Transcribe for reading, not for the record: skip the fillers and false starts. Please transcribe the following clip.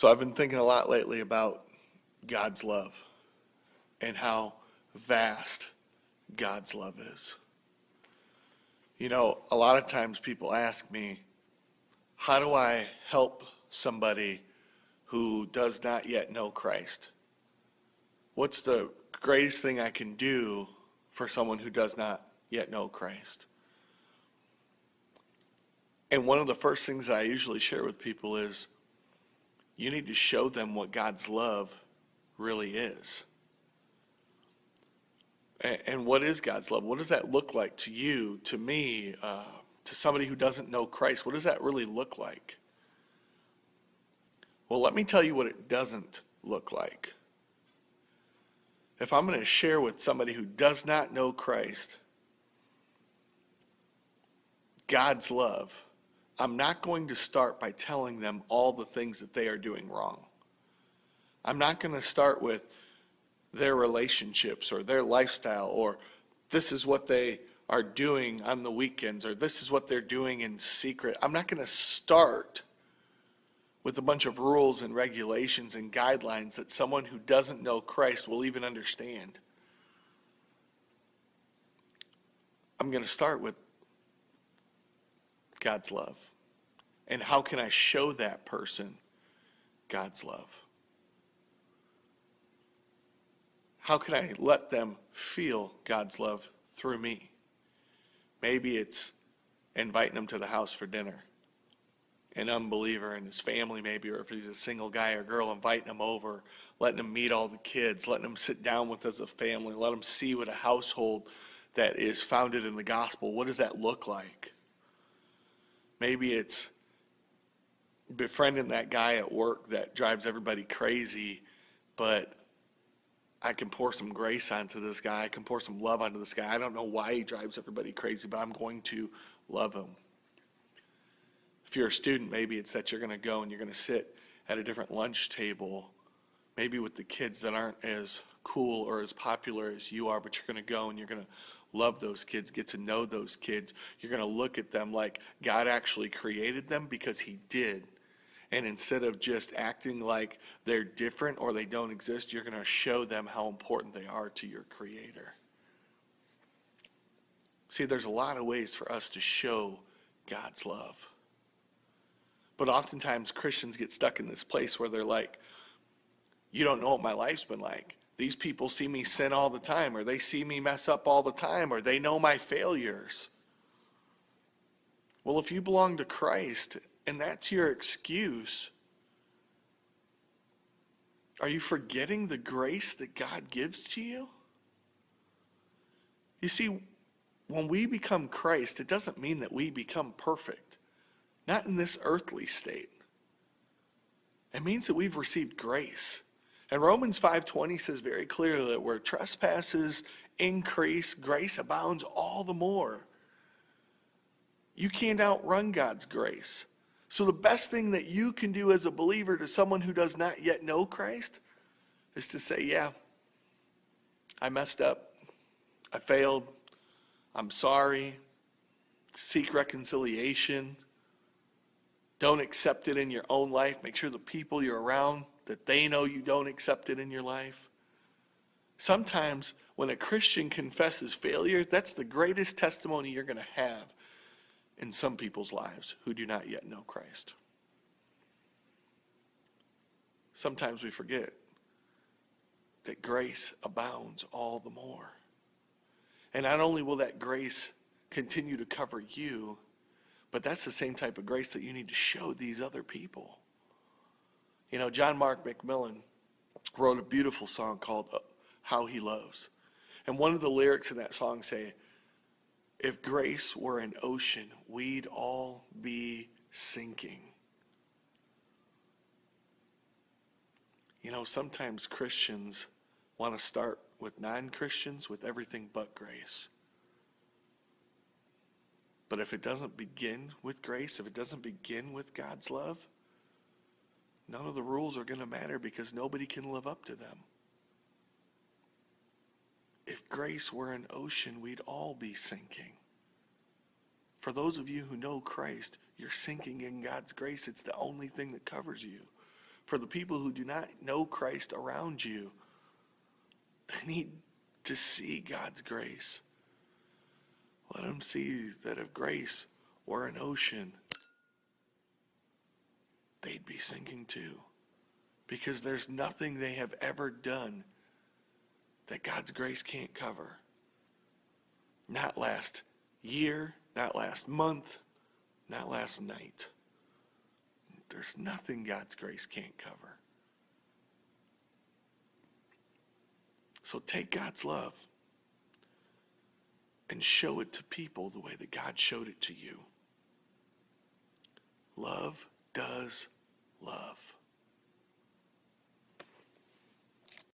So I've been thinking a lot lately about God's love and how vast God's love is. You know, a lot of times people ask me, how do I help somebody who does not yet know Christ? What's the greatest thing I can do for someone who does not yet know Christ? And one of the first things that I usually share with people is you need to show them what God's love really is. And what is God's love? What does that look like to you, to me, to somebody who doesn't know Christ? What does that really look like? Well, let me tell you what it doesn't look like. If I'm going to share with somebody who does not know Christ God's love, I'm not going to start by telling them all the things that they are doing wrong. I'm not going to start with their relationships or their lifestyle or this is what they are doing on the weekends or this is what they're doing in secret. I'm not going to start with a bunch of rules and regulations and guidelines that someone who doesn't know Christ will even understand. I'm going to start with God's love. And how can I show that person God's love? How can I let them feel God's love through me? Maybe it's inviting them to the house for dinner. An unbeliever and his family maybe, or if he's a single guy or girl, inviting them over, letting them meet all the kids, letting them sit down with us as a family, let them see what a household that is founded in the gospel, what does that look like? Maybe it's befriending that guy at work that drives everybody crazy, but I can pour some grace onto this guy. I can pour some love onto this guy. I don't know why he drives everybody crazy, but I'm going to love him. If you're a student, maybe it's that you're going to go and you're going to sit at a different lunch table, maybe with the kids that aren't as cool or as popular as you are, but you're going to go and you're going to love those kids, get to know those kids. You're going to look at them like God actually created them because he did. And instead of just acting like they're different or they don't exist, you're going to show them how important they are to your Creator. See, there's a lot of ways for us to show God's love. But oftentimes Christians get stuck in this place where they're like, you don't know what my life's been like. These people see me sin all the time, or they see me mess up all the time, or they know my failures. Well, if you belong to Christ and that's your excuse, are you forgetting the grace that God gives to you? You see, when we become Christ, it doesn't mean that we become perfect. Not in this earthly state. It means that we've received grace. And Romans 5:20 says very clearly that where trespasses increase, grace abounds all the more. You can't outrun God's grace. So the best thing that you can do as a believer to someone who does not yet know Christ is to say, yeah, I messed up. I failed. I'm sorry. Seek reconciliation. Don't accept it in your own life. Make sure the people you're around, that they know you don't accept it in your life. Sometimes when a Christian confesses failure, that's the greatest testimony you're going to have in some people's lives who do not yet know Christ. Sometimes we forget that grace abounds all the more. And not only will that grace continue to cover you, but that's the same type of grace that you need to show these other people. You know, John Mark McMillan wrote a beautiful song called How He Loves. And one of the lyrics in that song say, if grace were an ocean, we'd all be sinking. You know, sometimes Christians want to start with non-Christians with everything but grace. But if it doesn't begin with grace, if it doesn't begin with God's love, none of the rules are going to matter because nobody can live up to them. If grace were an ocean, we'd all be sinking. For those of you who know Christ, you're sinking in God's grace. It's the only thing that covers you. For the people who do not know Christ around you, they need to see God's grace. Let them see that if grace were an ocean, they'd be sinking too. Because there's nothing they have ever done that God's grace can't cover. Not last year, not last month, not last night. There's nothing God's grace can't cover. So take God's love and show it to people the way that God showed it to you. Love does love.